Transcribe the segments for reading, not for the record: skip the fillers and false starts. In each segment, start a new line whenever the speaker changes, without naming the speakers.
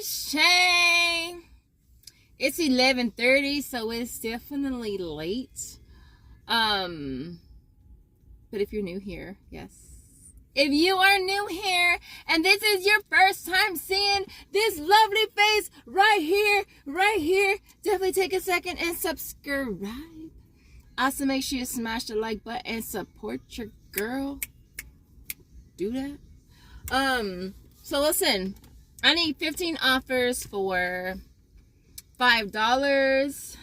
Shay. It's 11:30, so it's definitely late. But if you're new here, yes. If you are new here and this is your first time seeing this lovely face right here, definitely take a second and subscribe. Also, make sure you smash the like button and support your girl. Do that. So listen, I need 15 offers for $5.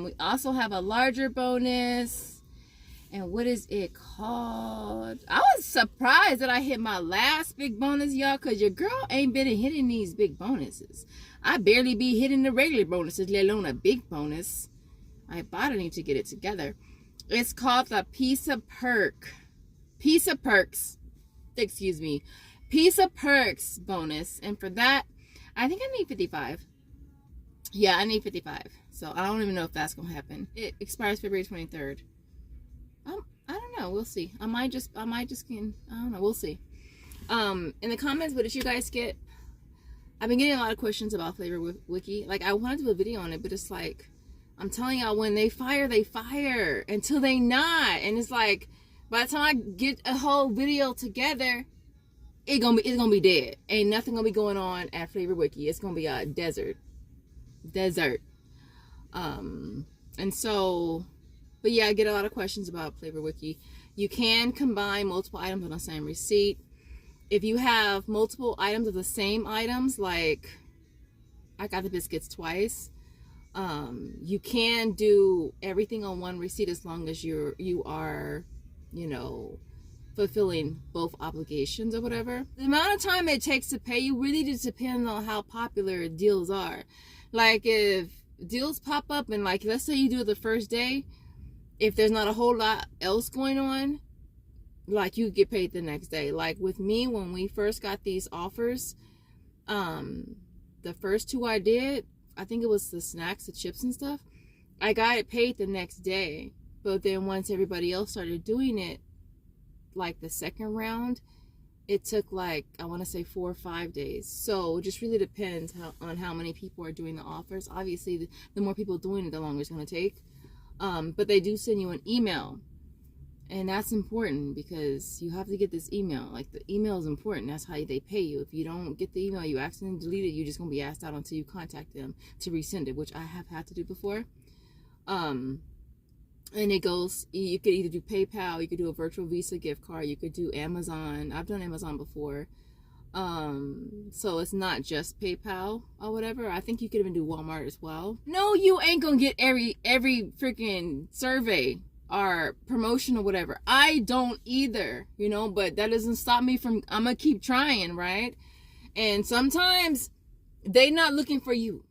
We also have a larger bonus. And what is it called? I was surprised that I hit my last big bonus, y'all, because your girl ain't been hitting these big bonuses. I barely be hitting the regular bonuses, let alone a big bonus. Ibotta need to get it together. It's called the Piece of Perks. Piece of Perks bonus. And for that, I think I need 55. Yeah, I need 55. So I don't even know if that's going to happen. It expires February 23rd. I don't know. We'll see. I might just I don't know. We'll see. In the comments, what did you guys get? I've been getting a lot of questions about Flavor Wiki. Like, I wanted to do a video on it, but it's like, I'm telling y'all, when they fire until they not. And it's like, by the time I get a whole video together, it's gonna be dead. Ain't nothing gonna be going on at Flavor Wiki. It's gonna be a desert. And so, but yeah, I get a lot of questions about Flavor Wiki. You can combine multiple items on the same receipt. If you have multiple items of the same items, like I got the biscuits twice, you can do everything on one receipt as long as you are, you know, fulfilling both obligations or whatever. The amount of time it takes to pay you really just depends on how popular deals are. Like, if deals pop up and, like, let's say you do it the first day, if there's not a whole lot else going on, like, you get paid the next day. Like with me, when we first got these offers, the first two I did, I think it was the snacks, the chips and stuff, I got it paid the next day. But then once everybody else started doing it, like the second round, it took, like, I want to say 4 or 5 days. So it just really depends on how many people are doing the offers. Obviously, the more people doing it, the longer it's going to take. But they do send you an email, and that's important because you have to get this email. Like, the email is important. That's how they pay you. If you don't get the email, you accidentally delete it, you're just gonna be asked out until you contact them to resend it, which I have had to do before. And it goes, you could either do PayPal, you could do a virtual Visa gift card, you could do Amazon. I've done Amazon before. So it's not just PayPal or whatever. I think you could even do Walmart as well. No, you ain't gonna get every freaking survey or promotion or whatever. I don't either, you know, but that doesn't stop me from, I'm gonna keep trying, right? And sometimes they not looking for you.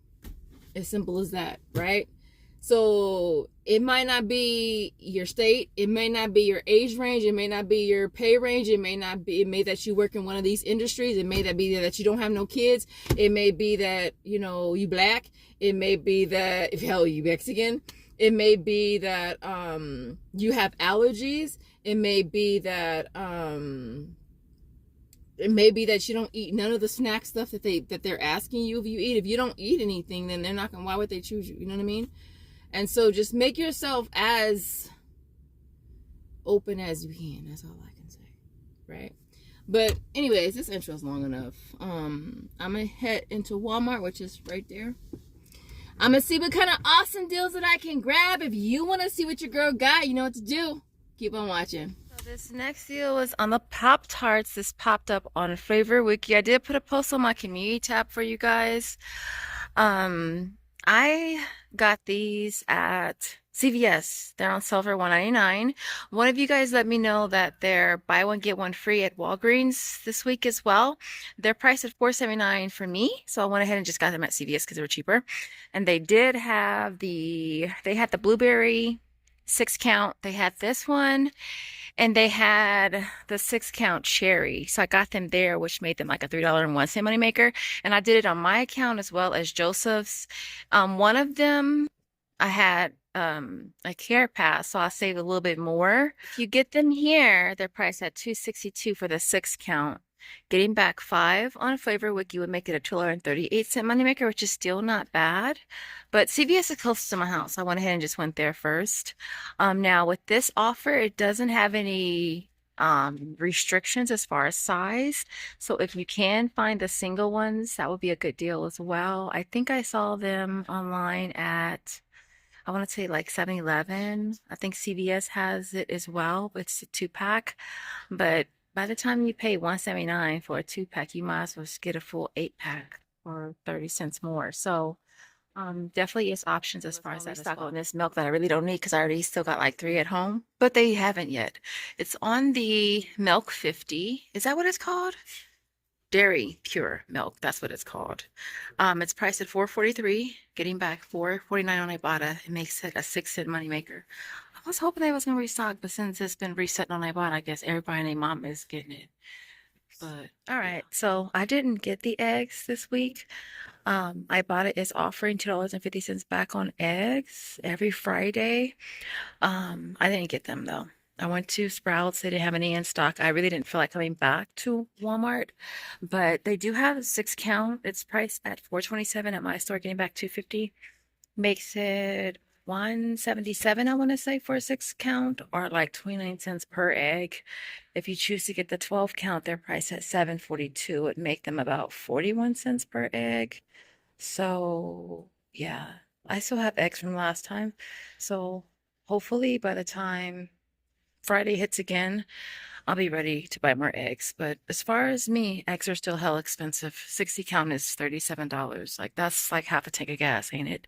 As simple as that, right? So it might not be your state, it may not be your age range, it may not be your pay range, it may that you work in one of these industries, it may be that you don't have no kids, it may be that, you know, you black, it may be that, if hell, you Mexican, it may be that you have allergies, it may be that you don't eat none of the snack stuff that they're asking you if you eat. If you don't eat anything, then they're not gonna, why would they choose you? You know what I mean? And so just make yourself as open as you can. That's all I can say, right? But anyways, this intro is long enough. I'm gonna head into Walmart, which is right there. I'm gonna see what kind of awesome deals that I can grab. If you want to see what your girl got, you know what to do. Keep on watching. So this next deal was on the Poptarts. This popped up on Flavor Wiki. I did put a post on my community tab for you guys. I got these at CVS. They're on sale for $1.99. One of you guys let me know that they're buy one get one free at Walgreens this week as well. They're priced at $4.79 for me, so I went ahead and just got them at CVS because they were cheaper. And they did have they had the blueberry 6-count. They had this one, and they had the 6-count cherry. So I got them there, which made them like a $3.01 money maker. And I did it on my account as well as Joseph's. One of them I had a care pass, so I saved a little bit more. If you get them here, they're priced at $2.62 for the 6-count. Getting back 5 on Flavor Wiki would make it a $2.38 moneymaker, which is still not bad. But CVS is close to my house. I went ahead and just went there first. Now with this offer, it doesn't have any restrictions as far as size. So if you can find the single ones, that would be a good deal as well. I think I saw them online at, I want to say like 7-Eleven. I think CVS has it as well. It's a 2-pack. But by the time you pay $1.79 for a 2-pack, you might as well just get a full 8-pack for 30 cents more. So definitely is options as far as that. Stock on this milk that I really don't need because I already still got like 3 at home, but they haven't yet. It's on the Milk 50. Is that what it's called? Dairy Pure Milk. That's what it's called. It's priced at $4.43, getting back $4.49 on Ibotta. It makes it a 6-cent moneymaker. I was hoping they was gonna restock, but since it's been reset on Ibotta, I guess everybody and their mom is getting it. But all right, so I didn't get the eggs this week. Ibotta is offering $2.50 back on eggs every Friday. I didn't get them though. I went to Sprouts. They didn't have any in stock. I really didn't feel like coming back to Walmart, but they do have a 6-count. It's priced at $4.27 at my store, getting back $2.50. Makes it $1.77, I want to say, for a 6-count, or like 29 cents per egg. If you choose to get the 12-count, they're priced at $7.42. It would make them about 41 cents per egg. So yeah, I still have eggs from last time. So hopefully by the time Friday hits again, I'll be ready to buy more eggs. But as far as me, eggs are still hell expensive. 60 count is $37. Like that's like half a tank of gas, ain't it?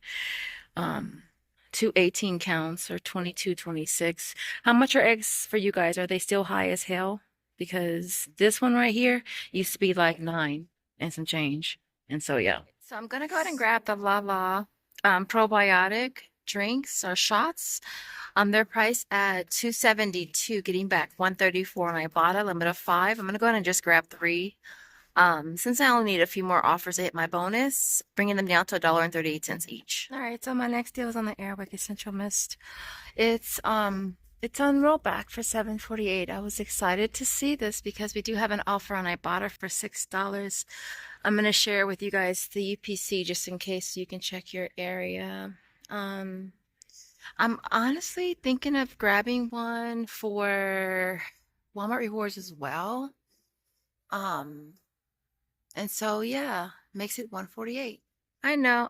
Two 18 counts or 22, 26. How much are eggs for you guys? Are they still high as hell? Because this one right here used to be like 9 and some change. And so yeah. So I'm gonna go ahead and grab the Lala probiotic drinks or shots. They're priced at $2.72, getting back $1.34 on Ibotta, limit of 5. I'm gonna go ahead and just grab 3. Since I only need a few more offers to hit my bonus, bringing them down to $1.38 each. All right, so my next deal is on the Airwick Essential Mist. It's on rollback for $7.48. I was excited to see this because we do have an offer on Ibotta for $6. I'm gonna share with you guys the UPC just in case you can check your area. I'm honestly thinking of grabbing one for Walmart Rewards as well. And so yeah, makes it 148. I know,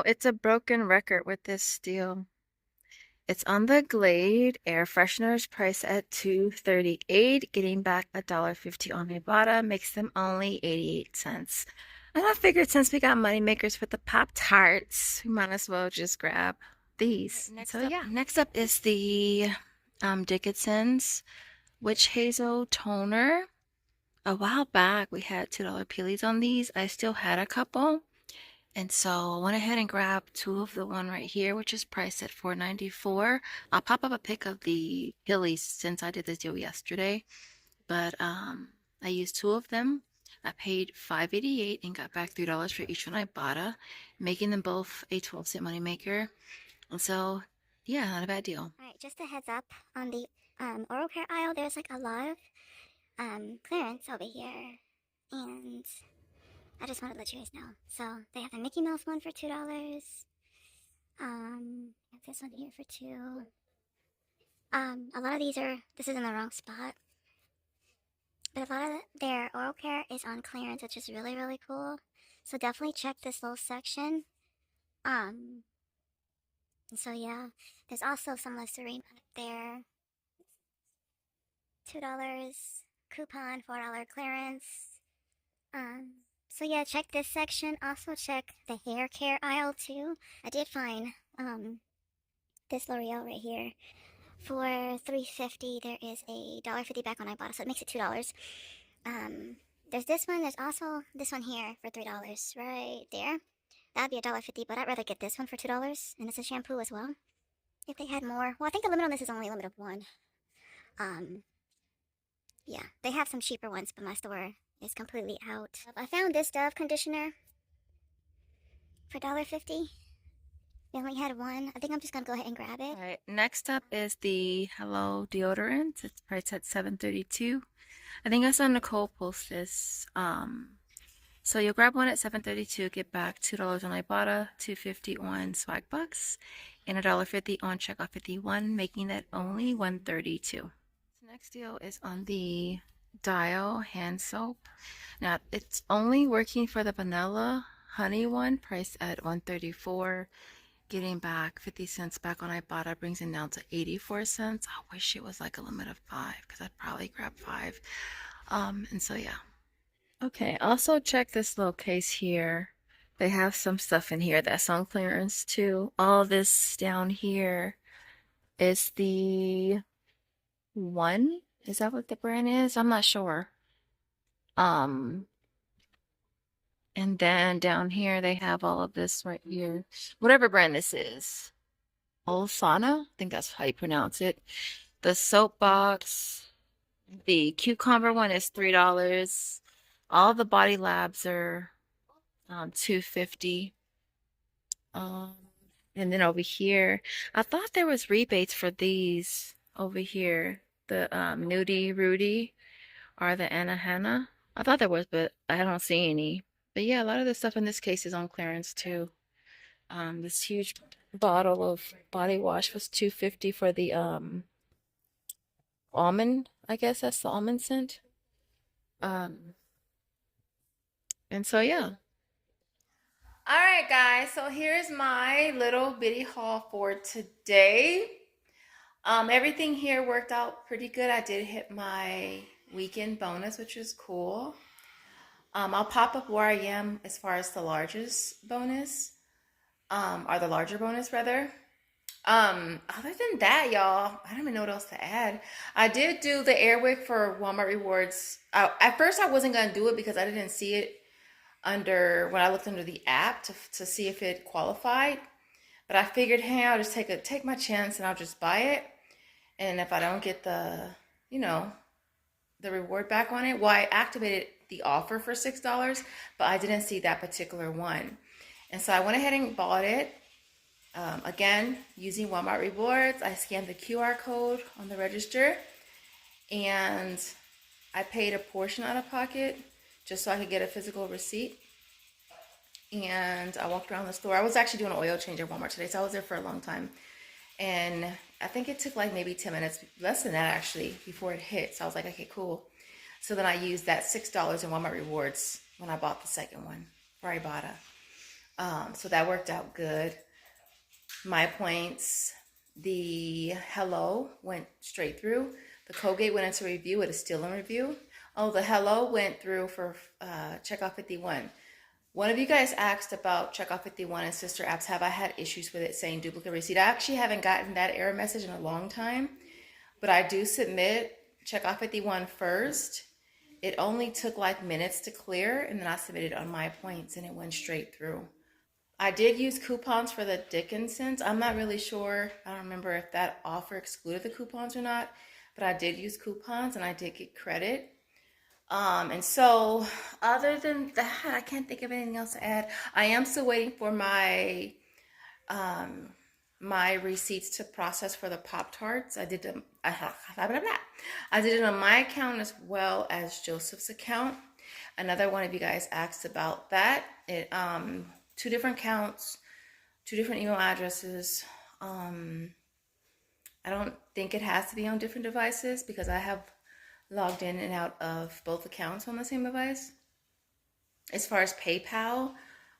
it's a broken record with this deal. It's on the Glade air fresheners, priced at $2.38, getting back $1.50 on Ibotta, makes them only 88 cents. And I figured since we got money makers with the Poptarts, we might as well just grab these. Next up is the Dickinson's Witch Hazel Toner. A while back, we had $2 peelies on these. I still had a couple. And so I went ahead and grabbed 2 of the one right here, which is priced at $4.94. I'll pop up a pic of the peelies since I did this deal yesterday. But I used 2 of them. I paid $5.88 and got back $3 for each one I bought, making them both a 12-cent moneymaker. And so, yeah, not a bad deal.
All right, just a heads up on the oral care aisle. There's like a lot of clearance over here, and I just want to let you guys know. So they have a Mickey Mouse one for $2. This one here for $2. A lot of these are, this is in the wrong spot, but a lot of their oral care is on clearance, which is really, really cool. So definitely check this little section. And so yeah, there's also some Listerine up there. $2 coupon, $4 clearance. So yeah, check this section. Also check the hair care aisle too. I did find this L'Oreal right here for $3.50. There is a $1.50 back on Ibotta, so it makes it $2. There's this one. There's also this one here for $3 right there. That'd be $1.50, but I'd rather get this one for $2, and it's a shampoo as well. If they had more, well, I think the limit on this is only a limit of 1. Yeah, they have some cheaper ones, but my store is completely out. I found this Dove conditioner for $1.50. They only had 1. I think I'm just gonna go ahead and grab it.
All right, next up is the Hello deodorant. It's priced at $7.32, I think I saw Nicole post this. So you'll grab one at $7.32, get back $2 on Ibotta, $2.50 on Swagbucks, and $1.50 on Checkoff 51, making that only $1.32. The next deal is on the Dial hand soap. Now it's only working for the vanilla honey one, priced at $1.34. Getting back 50 cents back on Ibotta brings it down to 84 cents. I wish it was like a limit of 5 because I'd probably grab 5. And so yeah. Okay, also check this little case here. They have some stuff in here that's on clearance too. All this down here is the One. Is that what the brand is? I'm not sure. Um, and then down here they have all of this right here. Whatever brand this is. Olsana, I think that's how you pronounce it. The soap box. The cucumber one is $3. All the Body Labs are $2.50. And then over here, I thought there was rebates for these over here. The Nudie Rudy or the Anna Hannah. I thought there was, but I don't see any. But yeah, a lot of the stuff in this case is on clearance too. This huge bottle of body wash was $2.50 for the almond. I guess that's the almond scent. And so yeah. All right, guys. So here's my little bitty haul for today. Everything here worked out pretty good. I did hit my weekend bonus, which is cool. I'll pop up where I am as far as the largest bonus, or the larger bonus rather. Other than that, y'all, I don't even know what else to add. I did do the Airwick for Walmart Rewards. At first, I wasn't gonna do it because I didn't see it when I looked under the app to see if it qualified. But I figured, hey, I'll just take my chance and I'll just buy it. And if I don't get the reward back on it, well, I activated the offer for $6, but I didn't see that particular one. And so I went ahead and bought it. Again, using Walmart Rewards, I scanned the QR code on the register and I paid a portion out of pocket just so I could get a physical receipt. And I walked around the store. I was actually doing an oil change at Walmart today, so I was there for a long time. And I think it took like maybe 10 minutes, less than that actually, before it hit. So I was like, okay, cool. So then I used that $6 in Walmart Rewards when I bought the second one for Ibotta. So that worked out good. My points, the Hello went straight through. The Colgate went into review. It is still in review. Oh, the Hello went through for Checkoff 51. One of you guys asked about Checkoff 51 and sister apps. Have I had issues with it saying duplicate receipt? I actually haven't gotten that error message in a long time, but I do submit Checkoff 51 first. It only took like minutes to clear, and then I submitted on my points, and it went straight through. I did use coupons for the Dickinsons. I'm not really sure. I don't remember if that offer excluded the coupons or not, but I did use coupons, and I did get credit. And so other than that, I can't think of anything else to add. I am still waiting for my my receipts to process for the Poptarts. I did it on my account as well as Joseph's account. Another one of you guys asked about that. It 2 different accounts, 2 different email addresses. I don't think it has to be on different devices because I have logged in and out of both accounts on the same device. As far as PayPal,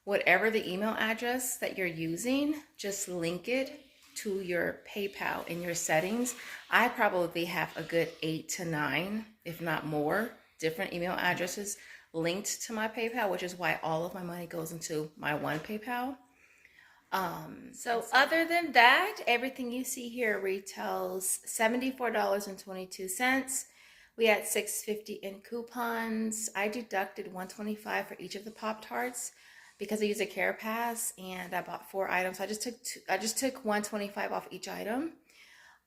whatever the email address that you're using, just link it to your PayPal in your settings. I probably have a good 8 to 9, if not more, different email addresses linked to my PayPal, which is why all of my money goes into my one PayPal. So other than that, everything you see here retails $74.22. We had $6.50 in coupons. I deducted $125 for each of the Poptarts because I used a Care Pass and I bought 4 items. So I just took $125 off each item.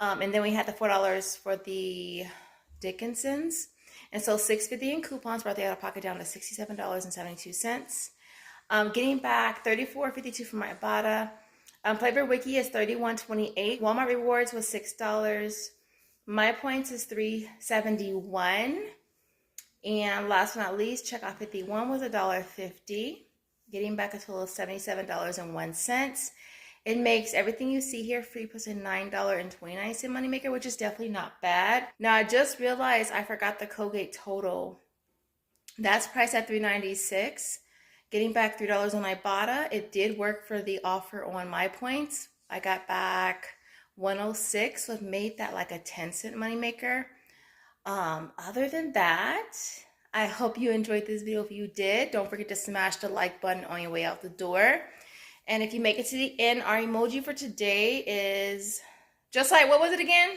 And then we had the $4 for the Dickinsons. And so $6.50 in coupons brought the out of pocket down to $67.72. Getting back $34.52 from my Ibotta. Flavor Wiki is $31.28. Walmart Rewards was $6. My points is $3.71. And last but not least, checkout 51 was $1.50, getting back a total of $77.01. It makes everything you see here free plus a $9.29 moneymaker, which is definitely not bad. Now, I just realized I forgot the Colgate total. That's priced at $3.96. Getting back $3 on Ibotta. It did work for the offer on my points. I got back 106, so it made that like a 10-cent moneymaker. Other than that, I hope you enjoyed this video. If you did, don't forget to smash the like button on your way out the door. And if you make it to the end, our emoji for today is just like, what was it again?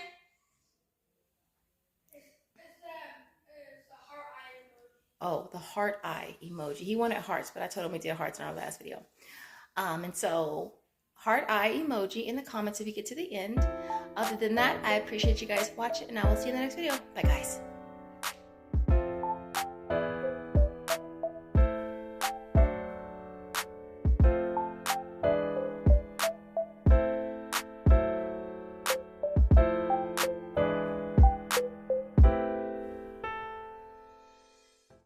Oh, the heart eye emoji. He wanted hearts, but I told him we did hearts in our last video. And so heart eye emoji in the comments if you get to the end. Other than that, I appreciate you guys watching, and I will see you in the next video. Bye, guys.